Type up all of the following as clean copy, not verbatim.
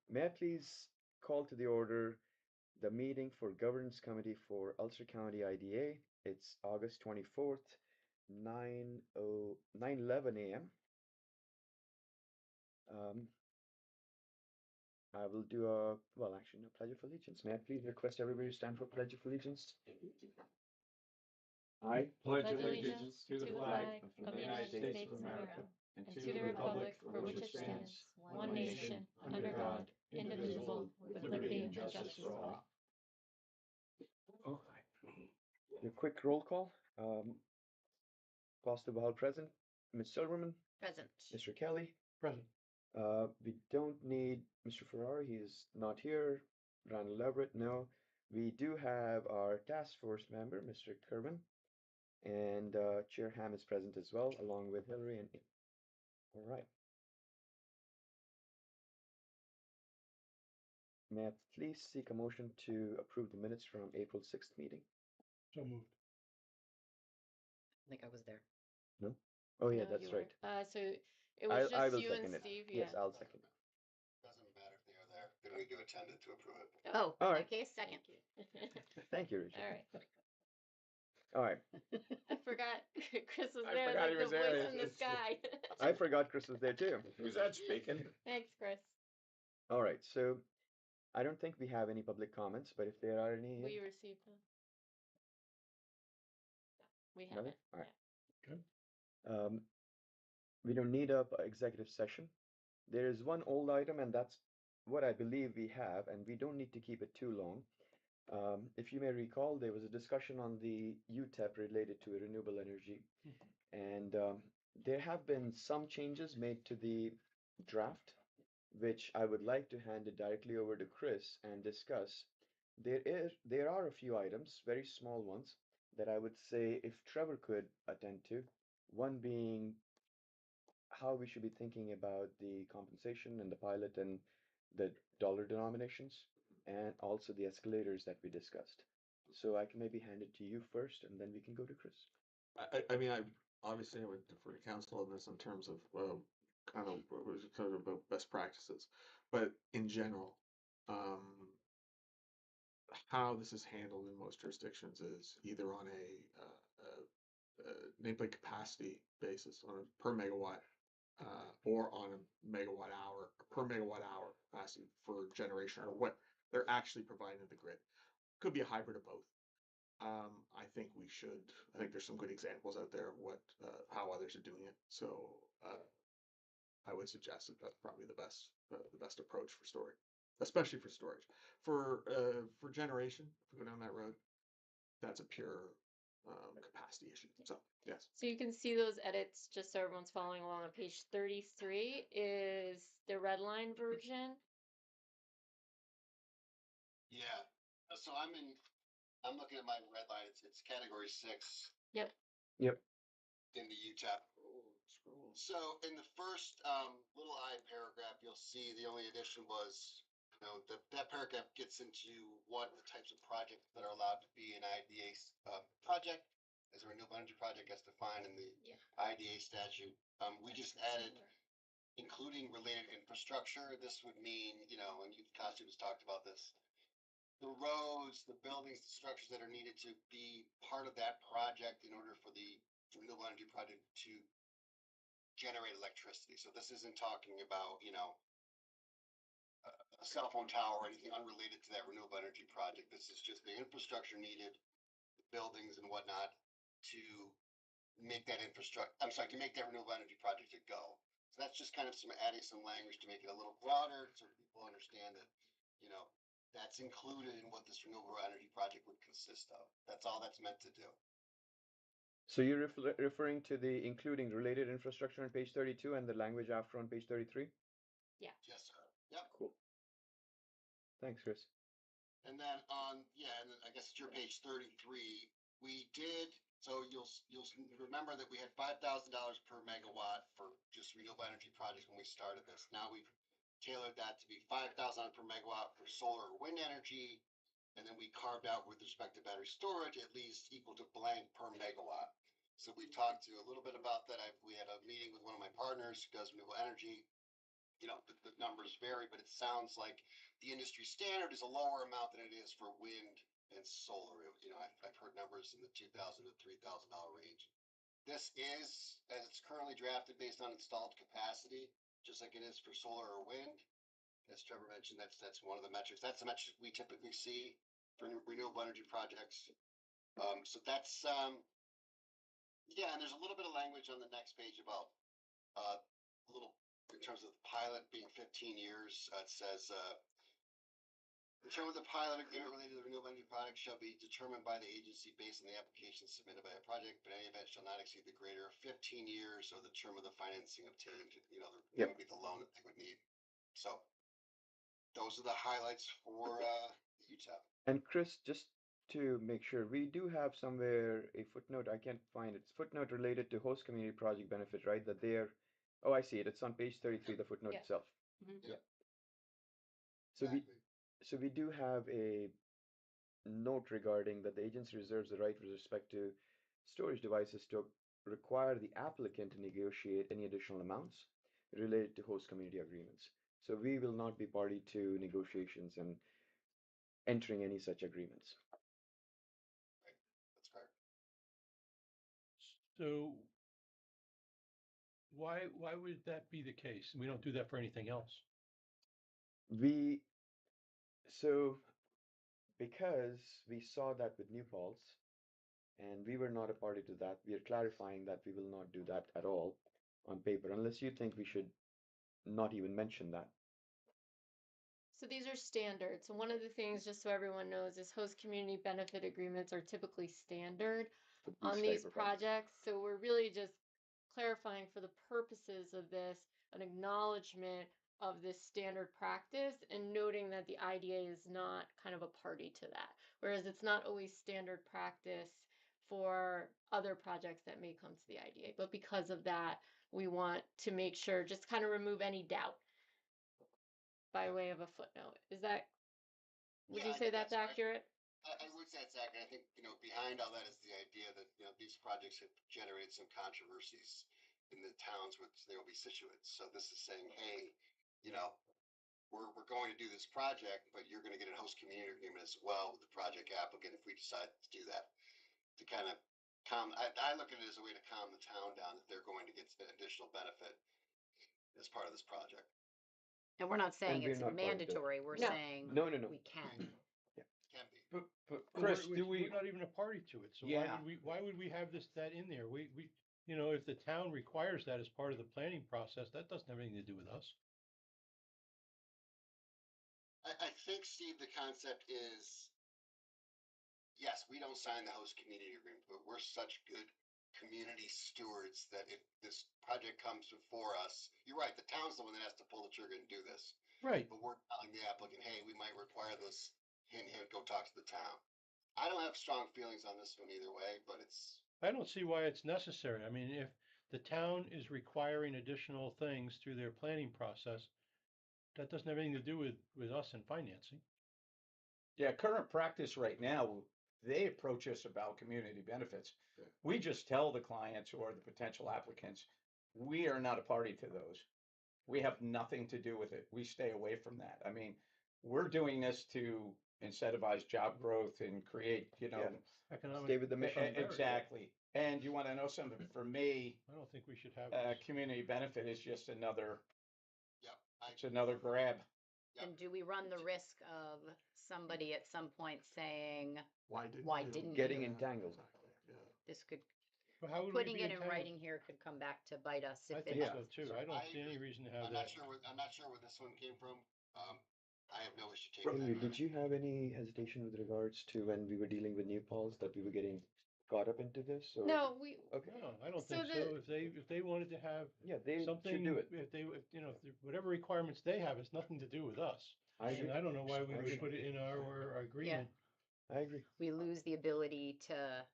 May I please call to the order the meeting for Governance Committee for Ulster County IDA. It's August 24th, 9:11 a.m. Um, I will do actually, no, Pledge of Allegiance. May I please request everybody to stand for Pledge of Allegiance? I pledge allegiance to the flag of the United States of America and to the republic for which it stands, one nation, under God, indivisible, with liberty and justice for all. Oh, a quick roll call. Pastor Bahal present. Ms. Silverman, Present. Mr. Kelly. Present. We don't need Mr. Ferrari. He is not here. Randall Everett, no. We do have our task force member, Mr. Kerwin, and Chair Ham is present as well, along with Hillary and. All right. May I please seek a motion to approve the minutes from April 6th meeting? So moved. I think I was there. No? Oh, yeah, No, that's you right. weren't. So it was I just will you and second it. Steve, Yes, yeah. I'll second. Doesn't matter if they are there, then we do attend it to approve it. Oh, All in right. that case, second. Thank you, Richard. All right. All right. I forgot Chris was I there, forgot like he the was there. voice in the sky. I forgot Chris was there too. Who's that speaking? Thanks, Chris. All right, so I don't think we have any public comments, but if there are any, We received them. We Nothing? haven't. All right. Yeah. We don't need a executive session. There is one old item, and that's what I believe we have, and we don't need to keep it too long. If you may recall, there was a discussion on the UTEP related to renewable energy, and there have been some changes made to the draft, which I would like to hand it directly over to Chris and discuss. There are a few items, very small ones, that I would say if Trevor could attend to. One being how we should be thinking about the compensation and the pilot and the dollar denominations, and also the escalators that we discussed. So I can maybe hand it to you first, and then we can go to Chris. I mean, I obviously I would defer to council on this in terms of kind of about best practices, but in general, um, how this is handled in most jurisdictions is either on a nameplate capacity basis on a per megawatt, or on a megawatt hour, per megawatt hour capacity for generation, or what they're actually providing to the grid. Could be a hybrid of both. I think I think there's some good examples out there of how others are doing it. So I would suggest that that's probably the best approach for storage, especially for storage. For generation, if we go down that road, that's a pure capacity issue. So yes. So you can see those edits, just so everyone's following along on page 33 is the red line version. Yeah, so I'm looking at my red line, it's category 6 Yep. Yep. in the UTEP. So in the first little I paragraph, you'll see the only addition was, that paragraph gets into what the types of projects that are allowed to be an IDA project, as a renewable energy project as defined in the IDA statute. We just added including related infrastructure. This would mean, and youth costumes talked about this, the roads, the buildings, the structures that are needed to be part of that project in order for the renewable energy project to generate electricity. So this isn't talking about, a cell phone tower or anything unrelated to that renewable energy project. This is just the infrastructure needed, the buildings and whatnot to make that to make that renewable energy project to go. So that's just kind of adding some language to make it a little broader so people understand that, that's included in what this renewable energy project would consist of. That's all that's meant to do. So you're referring to the including related infrastructure on page 32 and the language after on page 33? Yeah. Yes, sir. Yep. Cool. Thanks, Chris. And then and then I guess it's your page 33. We did, so you'll remember that we had $5,000 per megawatt for just renewable energy projects when we started this. Now we've tailored that to be $5,000 per megawatt for solar or wind energy. And then we carved out with respect to battery storage, at least equal to blank per megawatt. So we talked to a little bit about that. We had a meeting with one of my partners who does renewable energy. the numbers vary, but it sounds like the industry standard is a lower amount than it is for wind and solar. I've heard numbers in the $2,000 to $3,000 range. This is, as it's currently drafted, based on installed capacity, just like it is for solar or wind. As Trevor mentioned, that's one of the metrics. That's the metric we typically see for renewable energy projects. So that's yeah, and there's a little bit of language on the next page about a little in terms of the pilot being 15 years. It says the term of the pilot agreement related to the renewable energy product shall be determined by the agency based on the application submitted by a project, but any event shall not exceed the greater of 15 years or the term of the financing obtained. That would be the loan that they would need. So those are the highlights for UTEP. And Chris, just to make sure, we do have somewhere a footnote, I can't find it. It's footnote related to host community project benefit, right? That they're, oh, I see it. It's on page 33, the footnote Yeah. itself. Mhm. Yeah. So we do have a note regarding that the agency reserves the right with respect to storage devices to require the applicant to negotiate any additional amounts related to host community agreements. So we will not be party to negotiations and entering any such agreements. Right. That's correct. So why would that be the case? We don't do that for anything else. So because we saw that with New Paltz, and we were not a party to that, we are clarifying that we will not do that at all on paper, unless you think we should not even mention that. So these are standards. So one of the things, just so everyone knows, is host community benefit agreements are typically standard For on these these type of projects. projects. So we're really just clarifying for the purposes of this, an acknowledgement of this standard practice and noting that the IDA is not kind of a party to that. Whereas it's not always standard practice for other projects that may come to the IDA. But because of that, we want to make sure, just kind of remove any doubt by way of a footnote. Would Yeah, you I say think that's right. accurate? I would say it's accurate. I think, behind all that is the idea that, these projects have generated some controversies in the towns which they will be situated. So this is saying, hey, we're going to do this project, but you're going to get a host community agreement as well with the project applicant if we decide to do that. To kind of I look at it as a way to calm the town down that they're going to get additional benefit as part of this project. And we're not saying And we're it's not part of it. mandatory, we're No. saying No. we can. Can be. But Well, Chris, we're not even a party to it. So Yeah. why would we have that in there? We if the town requires that as part of the planning process, that doesn't have anything to do with us. I think, Steve, the concept is, yes, we don't sign the host community agreement, but we're such good community stewards that if this project comes before us, you're right, the town's the one that has to pull the trigger and do this. Right. But we're telling the applicant, hey, we might require this, hint, hint, go talk to the town. I don't have strong feelings on this one either way, but I don't see why it's necessary. I mean, if the town is requiring additional things through their planning process, that doesn't have anything to do with us and financing. yeah, current practice right now, they approach us about community benefits. Yeah. We just tell the clients or the potential applicants, we are not a party to those. We have nothing to do with it. We stay away from that. I mean, we're doing this to incentivize job growth and create, Economic. Stay with the mission. exactly. And you want to know something? For me, I don't think we should have this. community benefit is just another, yeah. it's another grab. And do we run the risk of somebody at some point saying, Why didn't Why you? didn't Getting Yeah, entangled. Exactly. Yeah. this could, But how would we putting be it in entangled? writing here could come back to bite us I if think it, so too. I don't see any reason to have I'm that. not sure where this one came from. I have no issue taking Romy, that. did you have any hesitation with regards to when we were dealing with New Paltz that we were getting caught up into this? Or? No, Okay. No, I don't So think so. If they wanted to have Yeah, they something, should do it. whatever requirements they have, it's nothing to do with us. I agree. And I don't know why we I would agree. put it in our agreement. I agree. we lose the ability to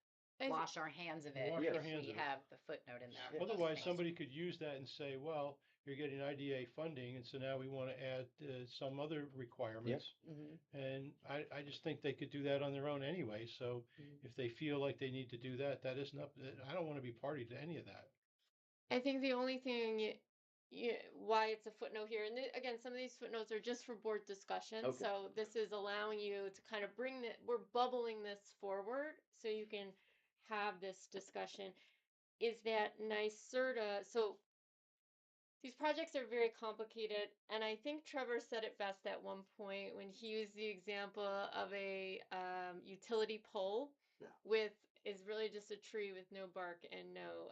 I- wash our hands of it Wash our if hands we of it. have the footnote in there. Otherwise, somebody could use that and say, well, you're getting IDA funding, and so now we want to add some other requirements. Mhm. And I just think they could do that on their own anyway. So if they feel like they need to do that, that isn't up. I don't want to be party to any of that. I think the only thing why it's a footnote here. And again, some of these footnotes are just for board discussion. Okay. So this is allowing you to kind of bring we're bubbling this forward so you can have this discussion. Is that NYSERDA? So these projects are very complicated, and I think Trevor said it best at one point when he used the example of a utility pole Yeah. with is really just a tree with no bark and no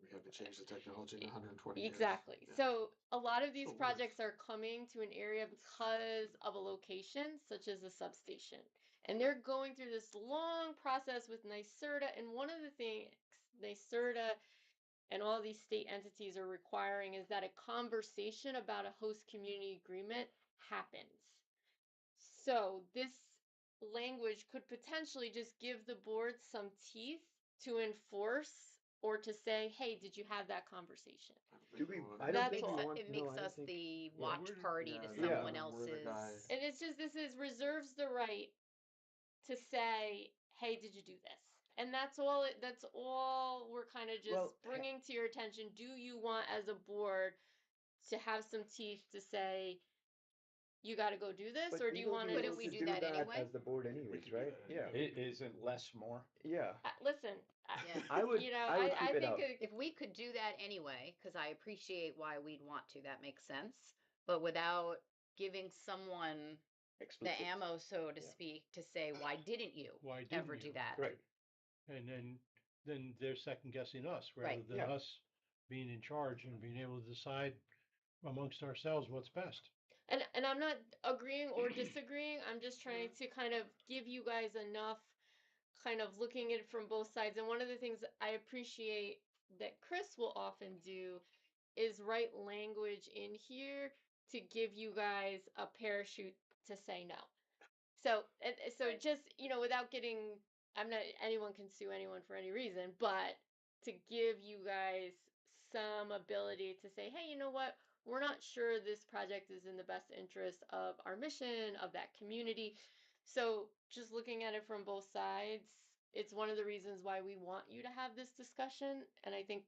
We have to change the technology in 120 years. exactly. Yeah. So a lot of these So projects are coming to an area because of a location, such as a substation. And they're going through this long process with NYSERDA, and one of the things NYSERDA and all these state entities are requiring is that a conversation about a host community agreement happens. So this language could potentially just give the board some teeth to enforce or to say, hey, did you have that conversation? Do we? I It don't That's think we makes, all. want. it No, makes I don't us think. the Yeah. watch party to Yeah, someone yeah. we're the guy. else's. And it's just this is reserves the right to say, hey, did you do this? And that's all we're kind of just Well, bringing to your attention. Do you want as a board to have some teeth to say you got to go do this, but or do we you will want be to Couldn't able we to do do that that anyway? as the board anyways, right? Yeah. It isn't less more. Yeah. listen? Yeah. I would. You know, I would keep I it think out. If we could do that anyway, because I appreciate why we'd want to, that makes sense. But without giving someone the Explicit. ammo, so to Yeah. speak, to say, why didn't you Why ever didn't do you? that? Right. And then they're second guessing us rather Right. than Yeah. us being in charge and being able to decide amongst ourselves what's best. and I'm not agreeing or disagreeing. I'm just trying to kind of give you guys enough kind of looking at it from both sides. And one of the things I appreciate that Chris will often do is write language in here to give you guys a parachute to say no. So Right. just, without getting, I'm not, anyone can sue anyone for any reason, but to give you guys some ability to say, hey, you know what? We're not sure this project is in the best interest of our mission, of that community. So just looking at it from both sides, it's one of the reasons why we want you to have this discussion. And I think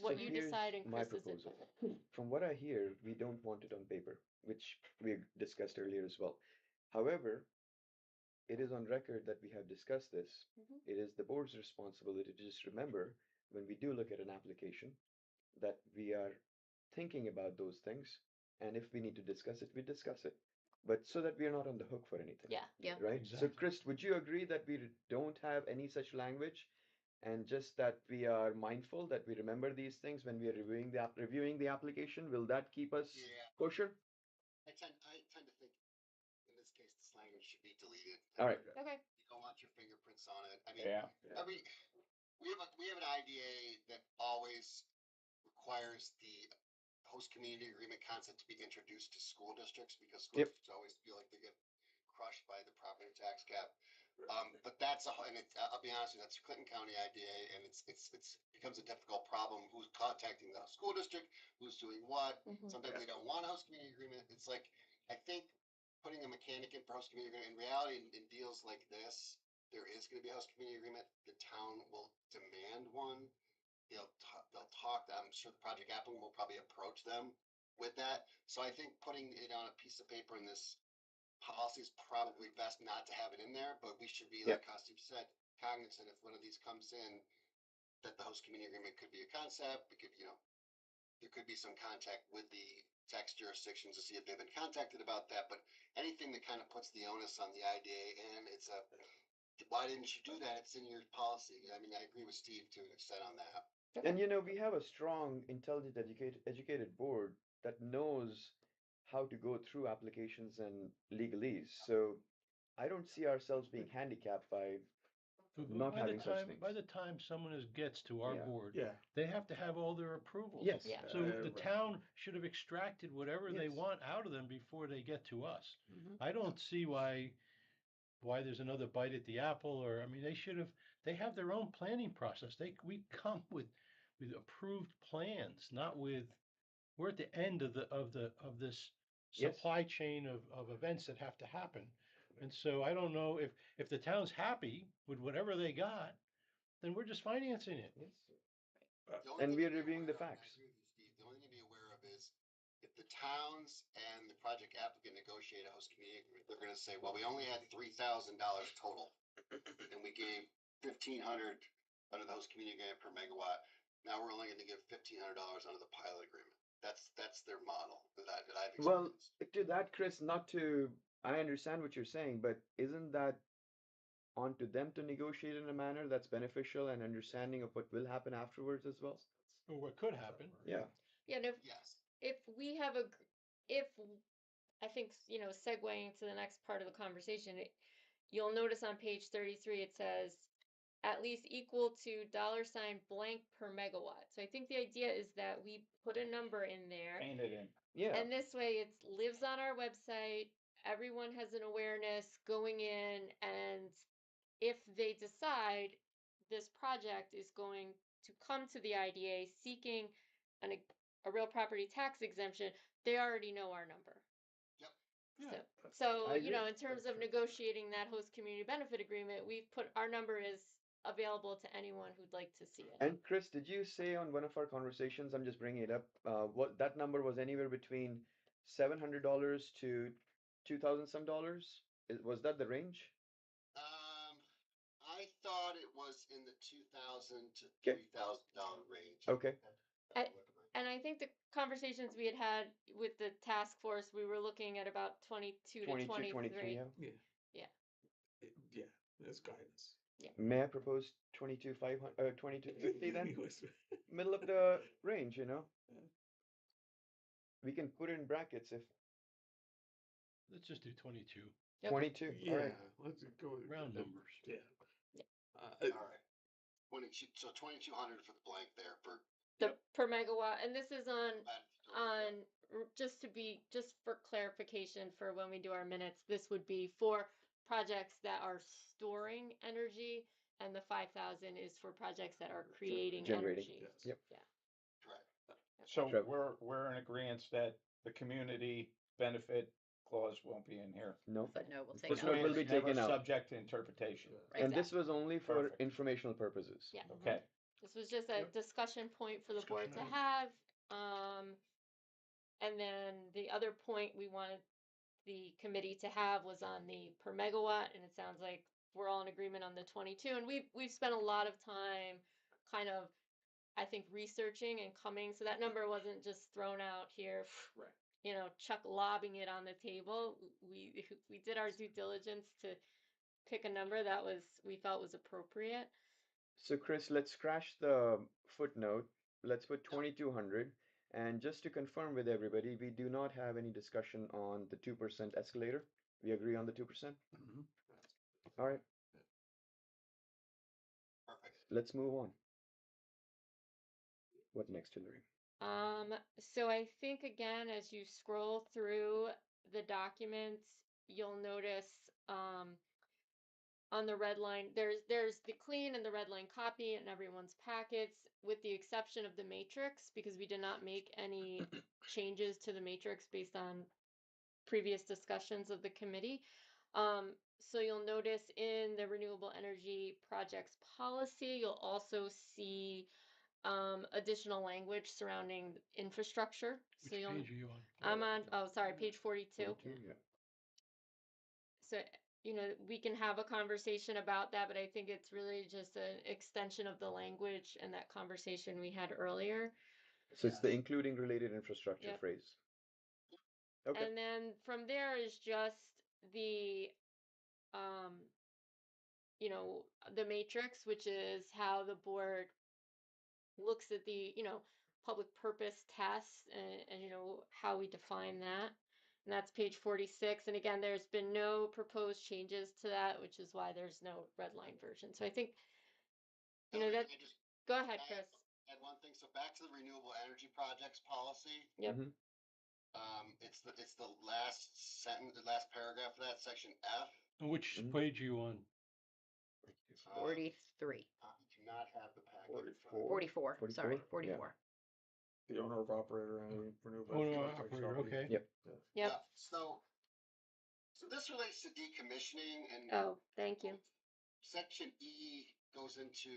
what So you here's decide and my Chris is it. proposal. From what I hear, we don't want it on paper, which we discussed earlier as well. However, it is on record that we have discussed this. Mhm. It is the board's responsibility to just remember when we do look at an application that we are thinking about those things. And if we need to discuss it, we discuss it. But so that we are not on the hook for anything. Yeah. Yeah. Right? So, Exactly. Chris, would you agree that we don't have any such language and just that we are mindful that we remember these things when we are reviewing the application? Will that keep us Yeah, kosher? I tend to think in this case this language should be deleted. All right. Okay. You don't want your fingerprints on it. I mean, Yeah. we have an IDA that always requires the host community agreement concept to be introduced to school districts because school Yep. districts always feel like they get crushed by the property tax cap. But that's and I'll be honest with you, that's a Clinton County IDA, and it's becomes a difficult problem. Who's contacting the school district? Who's doing what? Mhm. Sometimes they don't want a host community agreement. It's like I think putting a mechanic in for host community agreement in reality in deals like this, there is going to be a host community agreement. The town will demand one. They'll talk. I'm sure the project applicant will probably approach them with that. So I think putting it on a piece of paper in this policy is probably best not to have it in there, but we should be, Yep. like Steve said, cognizant if one of these comes in, that the host community agreement could be a concept. It could, there could be some contact with the tax jurisdictions to see if they've been contacted about that. But anything that kind of puts the onus on the IDA and why didn't you do that? It's in your policy. I mean, I agree with Steve to an extent on that. And we have a strong, intelligent, educated board that knows how to go through applications and legalese. So I don't see ourselves being handicapped by But not by the having such time things. by the time someone gets to our Yeah. board, Yeah. they have to have all their approvals. Yes. Yeah. So the Right. town should have extracted whatever they Yes. want out of them before they get to us. Mhm. I don't see why there's another bite at the apple, or I mean they have their own planning process. We come with approved plans, not with we're at the end of this Yes. supply chain of events that have to happen. And so I don't know if the town's happy with whatever they got, then we're just financing it. Yes. The only And thing we are to be reviewing the aware of, and I facts. agree with you, Steve, the only thing to be aware of is if the towns and the project applicant negotiate a host community agreement, they're gonna say, well, we only had $3,000 total. And we gave 1,500 under the host community agreement per megawatt. Now we're only gonna give $1,500 under the pilot agreement. That's their model that I've Well, experienced. to that, Chris, not to, I understand what you're saying, but isn't that onto them to negotiate in a manner that's beneficial and understanding of what will happen afterwards as well? Or what could happen. Yeah. Yeah, and Yes. if we have a, if, I think, segueing to the next part of the conversation, you'll notice on page 33, it says at least equal to $blank per megawatt. So I think the idea is that we put a number in there, Paint it in. Yeah. and this way it lives on our website. Everyone has an awareness going in, and if they decide this project is going to come to the IDA seeking a real property tax exemption, they already know our number. Yep. So, I agree. in terms of negotiating that host community benefit agreement, we've put our number is available to anyone who'd like to see it. And Chris, did you say on one of our conversations, I'm just bringing it up, what that number was anywhere between $700 to 2,000 some dollars? Was that the range? I thought it was in the $2,000 to Okay. $3,000 range. Okay. And I think the conversations we had with the task force, we were looking at about 22 to 22, 23, 23. yeah. Yeah. Yeah, that's guidance. May I propose 22,500, 2250 then? Was- Middle of the range, you know? Yeah. We can put it in brackets if Let's just do 22, Yep. 22. All Yeah, right. let's go with round the- numbers. Yeah. Yeah. All right. 22, so 2,200 for the blank there for Per megawatt, and this is on on just for clarification for when we do our minutes, this would be for projects that are storing energy, and the 5,000 is for projects that are creating generating. energy. Yes. Yep. Yeah. correct. So Trevor. we're in agreement that the community benefit clause won't be in here. No. Footnote will take Footnote out. will be Never taken out. subject to interpretation. And this was only for Perfect. informational purposes. Yeah. Okay. This was just a Yep. discussion point for the board to Discussion have. And then the other point we wanted the committee to have was on the per megawatt, and it sounds like we're all in agreement on the 22. And we've spent a lot of time kind of, I think, researching and coming, so that number wasn't just thrown out here, Right. Chuck lobbing it on the table. We did our due diligence to pick a number that we felt was appropriate. So Chris, let's scratch the footnote. Let's put 2,200. And just to confirm with everybody, we do not have any discussion on the 2% escalator. We agree on the 2%? Mhm. All right, Perfect. let's move on. What next, Hillary? So I think again, as you scroll through the documents, you'll notice on the red line, there's the clean and the red line copy in everyone's packets, with the exception of the matrix, because we did not make any changes to the matrix based on previous discussions of the committee. So you'll notice in the renewable energy projects policy, you'll also see additional language surrounding infrastructure. Which So page are you on? I'm on, page 42. 42, yeah. So, we can have a conversation about that, but I think it's really just an extension of the language and that conversation we had earlier. So it's the including related infrastructure Yep. phrase. Okay. And then from there is just the, the matrix, which is how the board looks at the, public purpose test and how we define that. And that's page 46. And again, there's been no proposed changes to that, which is why there's no red line version. So I think, that, go ahead, Chris. Add one thing. So back to the renewable energy projects policy. Yep. Mhm. It's the last sentence, the last paragraph of that, section F. And which Mhm. page are you on? 43. Do not have the packet. 44. 44. Sorry, 44? 44. The owner of operator and renewable. Oh, energy no, projects operator, shall be- okay. Yep. Yep. So this relates to decommissioning and Oh, thank you. section E goes into,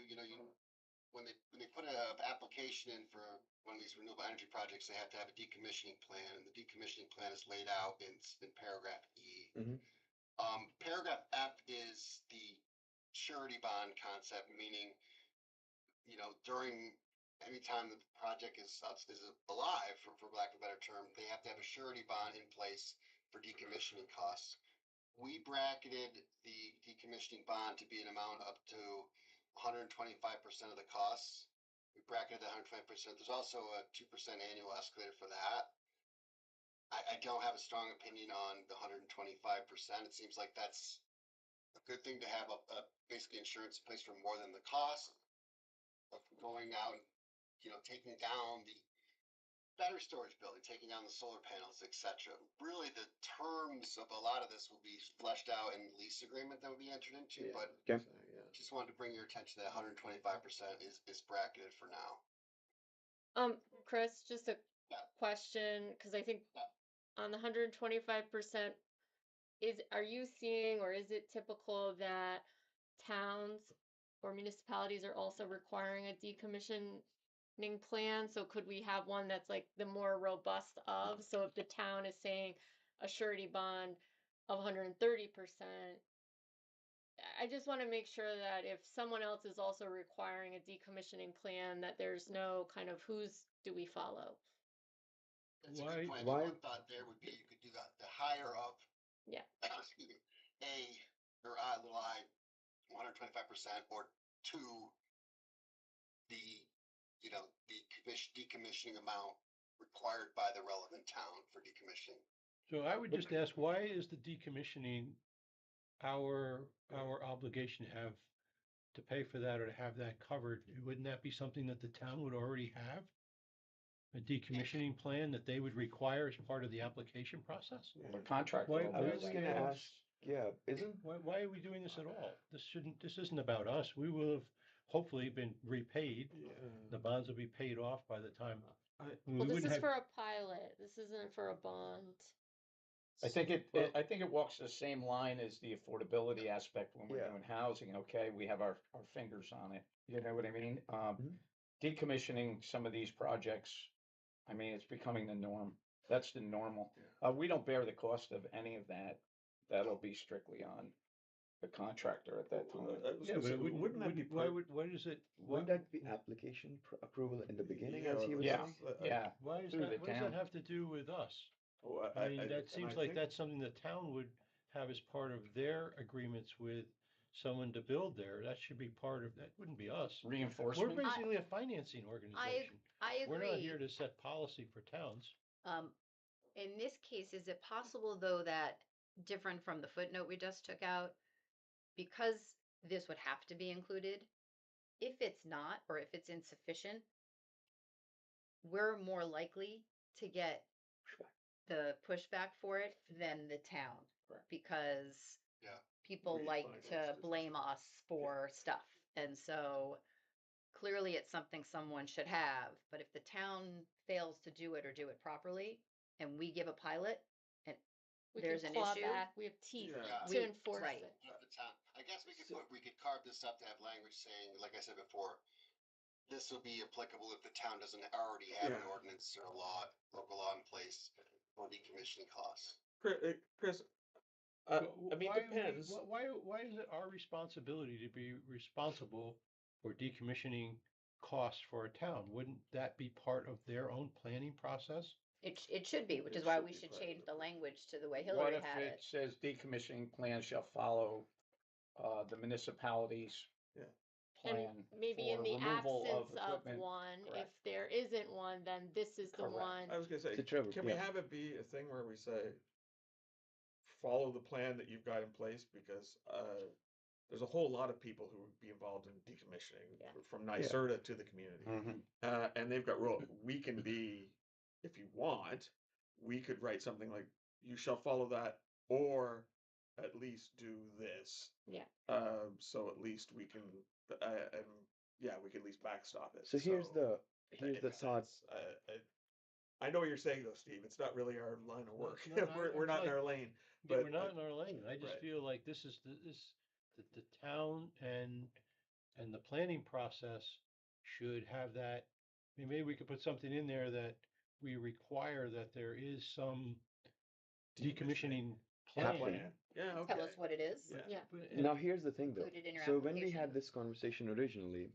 when they put an application in for one of these renewable energy projects, they have to have a decommissioning plan, and the decommissioning plan is laid out in paragraph E. Mhm. Paragraph F is the surety bond concept, meaning, during any time that the project is alive, for lack of a better term, they have to have a surety bond in place for decommissioning costs. We bracketed the decommissioning bond to be an amount up to 125% of the costs. We bracketed that 125%. There's also a 2% annual escalator for that. I don't have a strong opinion on the 125%. It seems like that's a good thing to have a basically insurance in place for more than the cost of going out and, taking down the battery storage building, taking down the solar panels, etc. Really, the terms of a lot of this will be fleshed out in the lease agreement that will be entered into, Yeah. but Okay. just wanted to bring your attention to that 125% is bracketed for now. Chris, just a Yeah. question, because I think Yeah. on the 125%, are you seeing, or is it typical that towns or municipalities are also requiring a decommissioning plan? So could we have one that's like the more robust of, so if the town is saying a surety bond of 130%, I just want to make sure that if someone else is also requiring a decommissioning plan, that there's no kind of whose do we follow? That's a Why- good point. why- One thought there would be you could do the higher of, Yeah. excuse me, A or I, little I, 125%, or two, the decommissioning amount required by the relevant town for decommissioning. So I would just ask, why is the decommissioning our obligation to have to pay for that or to have that covered? Wouldn't that be something that the town would already have? A decommissioning plan that they would require as part of the application process? The contractor. Why- will I why have was we that gonna get cost. ask, yeah, isn't, Why are we doing this at all? This isn't about us. We will have hopefully been repaid. The bonds will be paid off by the time. Well, We this wouldn't is have, for a pilot. This isn't for a bond. I think Well- I think it walks the same line as the affordability aspect when we're Yeah. doing housing, okay? We have our fingers on it. You know what I mean? Mhm. Decommissioning some of these projects, I mean, it's becoming the norm. That's the normal. We don't bear the cost of any of that. That'll be strictly on the contractor at that time. yeah, but it wouldn't that be why is it? wouldn't that be application approval in the beginning, as he was Yeah. saying? Yeah, Why is through that, the what does that town. have to do with us? Oh, I mean, that and seems I like think- that's something the town would have as part of their agreements with someone to build there. That should be part of, that wouldn't be us. We're Reinforcement. basically a financing organization. I We're not agree. here to set policy for towns. In this case, is it possible though that, different from the footnote we just took out, because this would have to be included, if it's not, or if it's insufficient, we're more likely to get the pushback for it than the town, Correct. because Yeah. people We like finance to this. blame us for stuff. And so clearly it's something someone should have, but if the town fails to do it or do it properly, and we give a pilot, and We there's can an claw issue. back. We have teeth Yeah. to enforce right. it. Of the town. I guess we could carve this up to have language saying, like I said before, this will be applicable if the town doesn't already have an Yeah. ordinance or a local law in place for decommissioning costs. Chris, I mean, Why are we- depends. Why is it our responsibility to be responsible for decommissioning costs for a town? Wouldn't that be part of their own planning process? It should be, which It is why should we be should part of change it. the language to the way What Hillary if had it it. says decommissioning plan shall follow the municipality's Yeah. plan And maybe in for the removal absence of equipment? one, Correct. if there isn't one, then this is the Correct. one. I was gonna say, So Trevor, can we yeah. have it be a thing where we say, follow the plan that you've got in place, because there's a whole lot of people who would be involved in decommissioning, Yeah. from NYSERDA to the community. And they've got role. We can be, if you want, we could write something like, you shall follow that, or at least do this. Yeah. So at least we can, and yeah, we can at least backstop it. So here's the thoughts. I know what you're saying though, Steve. It's not really our line of work. No, I- We're not in like- our lane. Yeah, But we're not in our lane. I just right. feel like this is the town and the planning process should have that. I mean, maybe we could put something in there that we require that there is some decommissioning plan. Happening. Yeah, okay. Tell us what it is. Yeah. Yeah. But- Now, here's the thing though. Include it in your So when we application. had this conversation originally,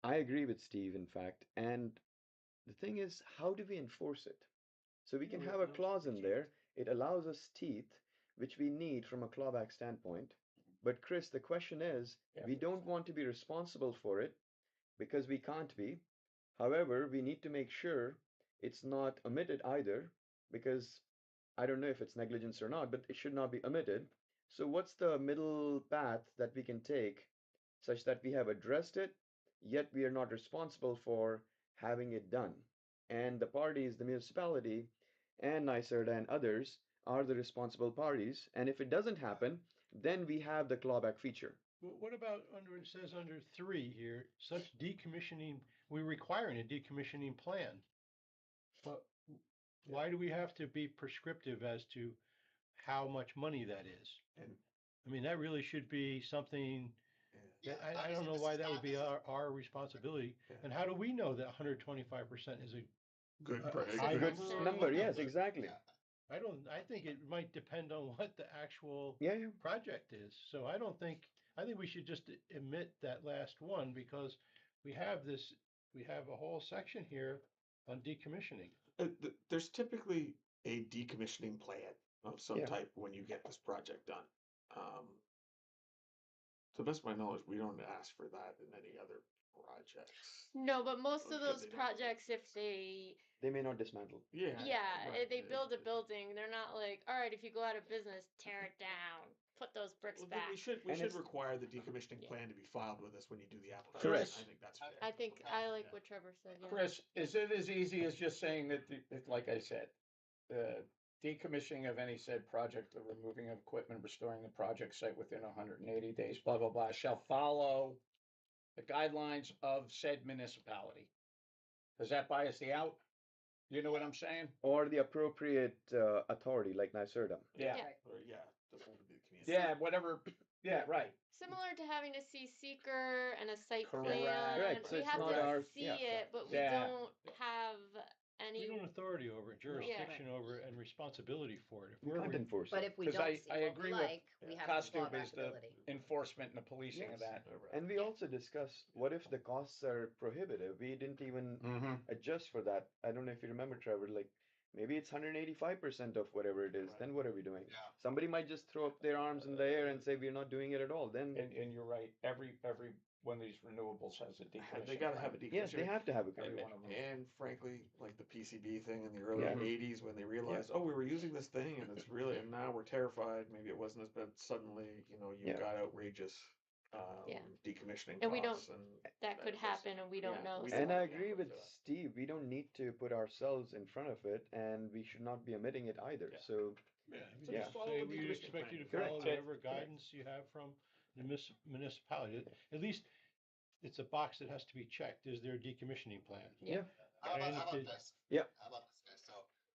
I agree with Steve, in fact. And the thing is, how do we enforce it? So we can No, have a no, clause in teeth. there. It allows us teeth, which we need from a clawback standpoint. But Chris, the question is, we don't want to be responsible for it because we can't be. However, we need to make sure it's not omitted either because I don't know if it's negligence or not, but it should not be omitted. So what's the middle path that we can take such that we have addressed it, yet we are not responsible for having it done? And the parties, the municipality and NYSERDA and others are the responsible parties. And if it doesn't happen, then we have the clawback feature. What about under, it says under 3 here, such decommissioning, we're requiring a decommissioning plan. But why do we have to be prescriptive as to how much money that is? And I mean, that really should be something Yeah, that I don't obviously know this why is that would not- be this is- our responsibility. Yeah. And how do we know that 125% is a good, a price. high Good Good number or a number, low yes, number? exactly. Yeah, I think it might depend on what the actual Yeah, yeah. project is. So I think we should just omit that last one because we have a whole section here on decommissioning. There's typically a decommissioning plan of some Yeah. type when you get this project done. To the best of my knowledge, we don't ask for that in any other projects. No, but most of Okay, those they don't. projects, if they, They may not dismantle. Yeah. yeah, right, they yeah, build a yeah. building, they're not like, all right, if you go out of business, tear it down, put those bricks Well, then back. we And should it's- require the decommissioning Yeah. plan to be filed with us when you do the application. Correct. I think that's fair. I think I like Yeah. what Trevor said. Yeah. Chris, is it as easy as just saying that, like I said, the decommissioning of any said project, the removing of equipment, restoring the project site within 180 days, blah, blah, blah, shall follow the guidelines of said municipality? Does that buy us the out? You know what I'm saying? Or the appropriate authority, like NYSERDA. Yeah, Yeah. Or, yeah, the whole of the community. yeah, whatever, yeah, right. Similar to having to see seeker and a site Correct. plan. Right, so We it's have not to ours- see yeah. it, but we Yeah. don't have any. We don't have authority over it, jurisdiction over it, and responsibility for it. If We we're can't enforce But it. if we 'Cause don't I- see I what we agree with like, we have the Costume clawback is the ability. enforcement and the policing of Yes. that. And we also discussed what if the costs are prohibitive? We didn't even Mm-hmm. adjust for that. I don't know if you remember, Trevor, like maybe it's 185% of whatever it is. Right. Then what are we doing? Yeah. Somebody might just throw up their arms in the air and say we're not doing it at all. Then And you're right, every one of these renewables has a decommissioning. They gotta have a plan. decommissioning. yes, they have to have a Every commitment. one of them. And frankly, like the PCB thing in the early Yeah. 80s when they realized, oh, we were using this thing and it's really, and now we're terrified. Maybe it wasn't as bad. Suddenly, you've Yeah. got outrageous Yeah. decommissioning And we don't- costs. that could was- happen, and we don't yeah, know. we So- And don't I know agree what with to do. Steve. We don't need to put ourselves in front of it, and we should not be omitting it either. Yeah. So Yeah, So Yeah. just follow say the we decommissioning expect you to plan. follow Correct. whatever guidance you have from the municipality. At least it's a box that has to be checked. Is there a decommissioning plan? yeah, How about And this? Yeah. How about this, guys?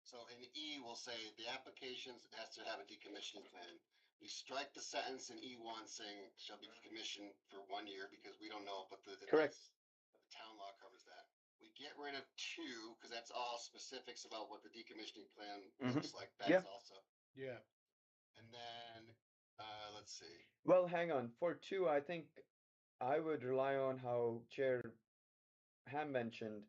So in E, we'll say the applications has to have a decommissioning plan. We strike the sentence in E1 saying shall be decommissioned for 1 year because we don't know, but the town law covers that. We get rid of 2 because that's all specifics about what the decommissioning plan looks like. That's Yeah. also. Yeah. And then let's see. Well, hang on. For 2, I think I would rely on how Chair Ham mentioned,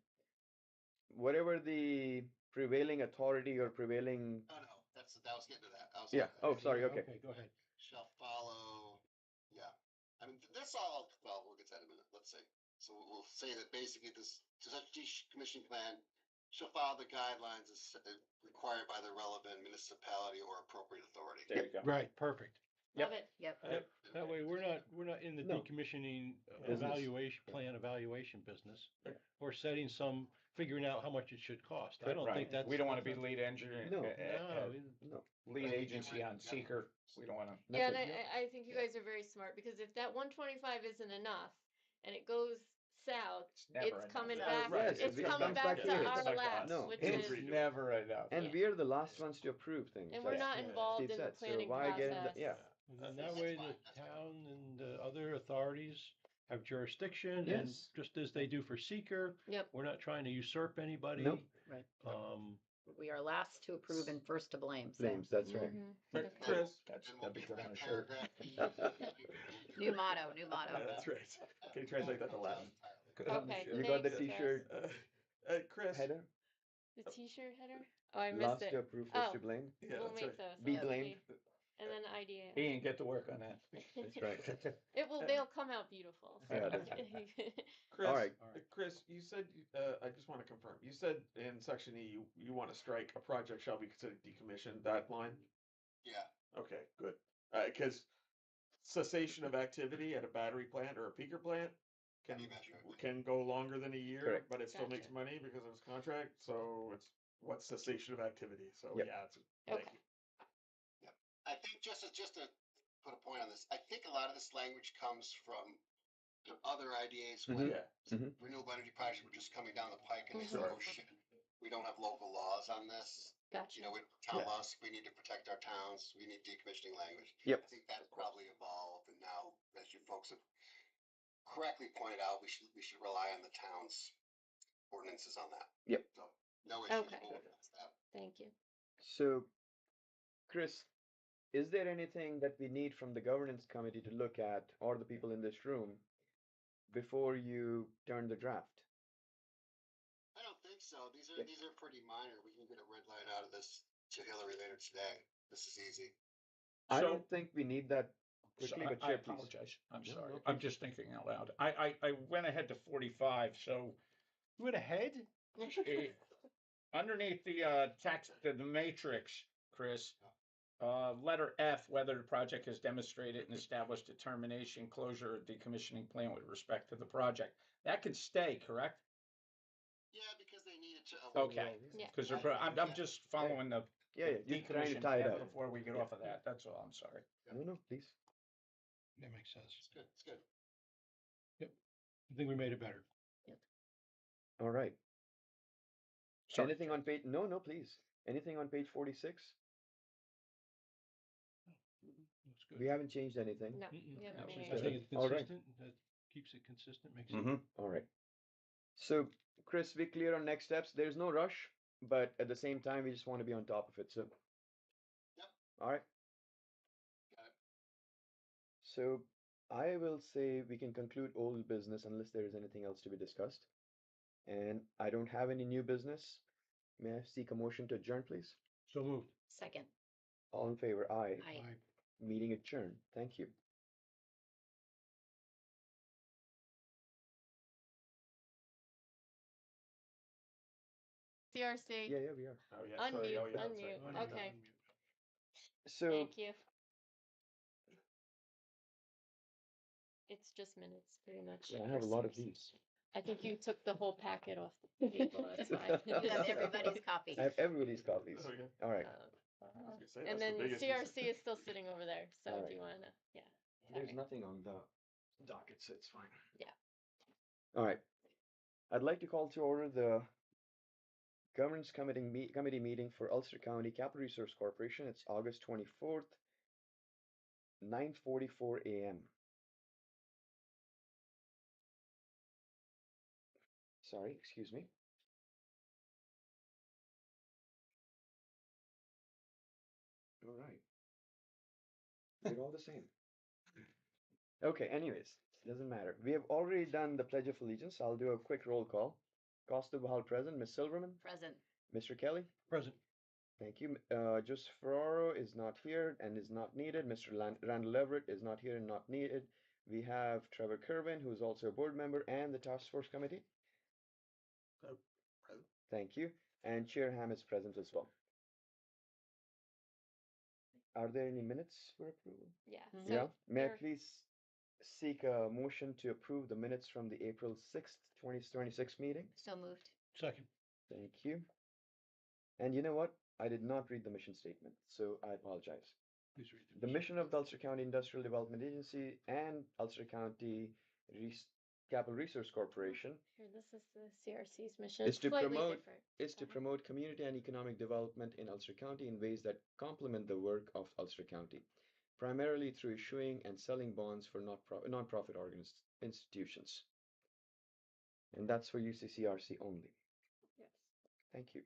whatever the prevailing authority or prevailing. Oh no, that was getting to that. I was Yeah. getting to Oh, that. sorry. Yeah, Okay. go ahead. Shall follow. Yeah, I mean that's all. Well, we'll get to that in a minute. Let's see. So we'll say that basically this such decommissioning plan shall follow the guidelines as required by the relevant municipality or appropriate authority. There you go. Right, perfect. Love it. Yep. Yep. That way, we're not in the No. decommissioning Business. evaluation business. Yeah. Or figuring out how much it should cost. I don't Right. think that's. We don't want to be lead engineer, No. No, No. lead agency on seeker. We don't want to. Yeah, and Nothing. I think you guys are very smart because if that 125 isn't enough and it goes south, never it's enough. coming Yeah, back. right. It's It coming comes back back to to us. our laps, No, which it's- is, Never enough. And Yeah. we're the last ones to approve things. and we're like not involved Steve in the said. So planning why get in the process. yeah? And then that way the town and the other authorities have jurisdiction, and Yes. just as they do for seeker, Yep. we're not trying to usurp anybody. Nope. Right. Um, We are last to approve and first to blame. So Blames, that's right. Mhm. But Okay. Chris, That's, And we'll that'd be get good on that a shirt. paragraph. new motto, new motto. that's right. Can you translate that to Latin? Good on the Okay, shirt. You got the thanks, Chris. t-shirt Chris. header? The t-shirt header? Oh, I missed Last it. to approve, first Oh, to blame. Yeah, we'll that's make right. those. Be That'll blamed. and then IDA. Ian, get to work on that. That's right. They'll come out beautiful. Yeah, So. that's Chris, All right. Chris, you said, I just want to confirm, you said in section E, you want to strike a project shall be considered decommissioned, that line? Yeah, Okay, good. Because cessation of activity at a battery plant or a peaker plant can, Any measurement. can go longer than a year, Correct. but it still makes Gotcha. money because of its contract, so it's what's cessation of activity, so Yep. yeah, thank Okay. you. I think just to put a point on this, I think a lot of this language comes from other IDAs when Yeah, renewable energy projects were just coming down the pike and they said, Sure. oh shit, we don't have local laws on this. Gotcha. You know, town Yeah. laws, we need to protect our towns, we need decommissioning language. Yep. I think that's probably evolved, and now, as you folks have correctly pointed out, we should rely on the town's ordinances on that. Yep. So, no issues. Okay. We'll address that. Thank you. So, Chris, is there anything that we need from the governance committee to look at, or the people in this room, before you turn the draft? I don't think so. These Okay. are pretty minor. We can get a red line out of this to Hillary later today. This is easy. I So- don't think we need that So quickly, but I Chair, please. apologize. I'm No, sorry. no, I'm please. just thinking out loud. I went ahead to 45, so you went ahead? eh, underneath the text, the matrix, Chris, letter F, whether the project has demonstrated and established a termination, closure, or decommissioning plan with respect to the project. That could stay, correct? Yeah, because they needed to. Okay. Yeah. Because I'm just following the Yeah, just trying to decommission tie it path up. before we get off of that. That's all. I'm sorry. No, please. That makes sense. It's good. It's good. I think we made it better. All right. Sorry. Anything on page? No, please. Anything on page 46? That's good. We haven't changed anything. No. Mm-mm. Yep, No, me she's I neither. think it's All right. consistent. That keeps it consistent. Makes Mm-hmm. All right. So, Chris, we clear on next steps. There's no rush, but at the same time, we just want to be on top of it. So, Yep. all right. Got it. So, I will say we can conclude old business unless there is anything else to be discussed. And I don't have any new business. May I seek a motion to adjourn, please? so moved. Second. All in favor? Aye. Aye. Aye. Meeting adjourned. Thank you. CRC. Yeah, we are. Oh, yeah, sorry. Unmute. Oh, yeah, that's right. Unmute. Okay. So, Thank you. It's just minutes, pretty much. yeah, I have a lot of these. I think you took the whole packet off the table. That's fine. You have everybody's copy. I have everybody's copies. Oh, yeah. All right. I was gonna say, And that's then the biggest CRC is still sitting over there. So All if right. you want to, yeah. There's Sorry. nothing on the docket, so it's fine. Yeah. All right. I'd like to call to order the Governance Committee meeting for Ulster County Capital Resource Corporation. It's August 24th, 9:44 a.m. Sorry, excuse me. All right. They're all the same. Okay, anyways, doesn't matter. We have already done the Pledge of Allegiance. I'll do a quick roll call. Costa Bahal present. Ms. Silverman. Present. Mr. Kelly. Present. Thank you. Joseph Ferraro is not here and is not needed. Mr. Randall Everett is not here and not needed. We have Trevor Kerwin, who is also a board member, and the Task Force Committee. Present. Thank you. And Chair Ham is present as well. Are there any minutes for approval? Yeah. Mhm. So Yeah. May I there- please seek a motion to approve the minutes from the April 6th, 2026 meeting? So moved. Second. Thank you. And you know what? I did not read the mission statement, so I apologize. Please read The mission of the Ulster County Industrial Development Agency and Ulster County Capital Resource Corporation Here, this is the CRC's mission. is It's to slightly promote different. is to promote community and economic development in Ulster County in ways that complement the work of Ulster County, primarily through issuing and selling bonds for nonprofit institutions. And that's for UCCRC only. Yes. Thank you.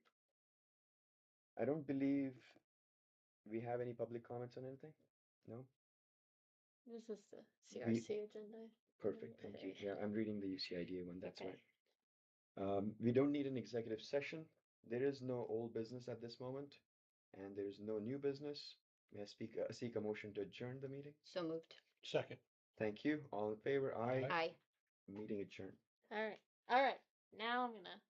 I don't believe we have any public comments on anything? No? This is the We- CRC agenda. Perfect, thank you. Yeah, I'm reading the UCIDA one, that's Okay. right. We don't need an executive session. There is no old business at this moment, and there's no new business. May I seek a motion to adjourn the meeting? So moved. Second. Thank you. All in favor? Aye. Aye. Aye. Meeting adjourned. All right. All right. Now I'm gonna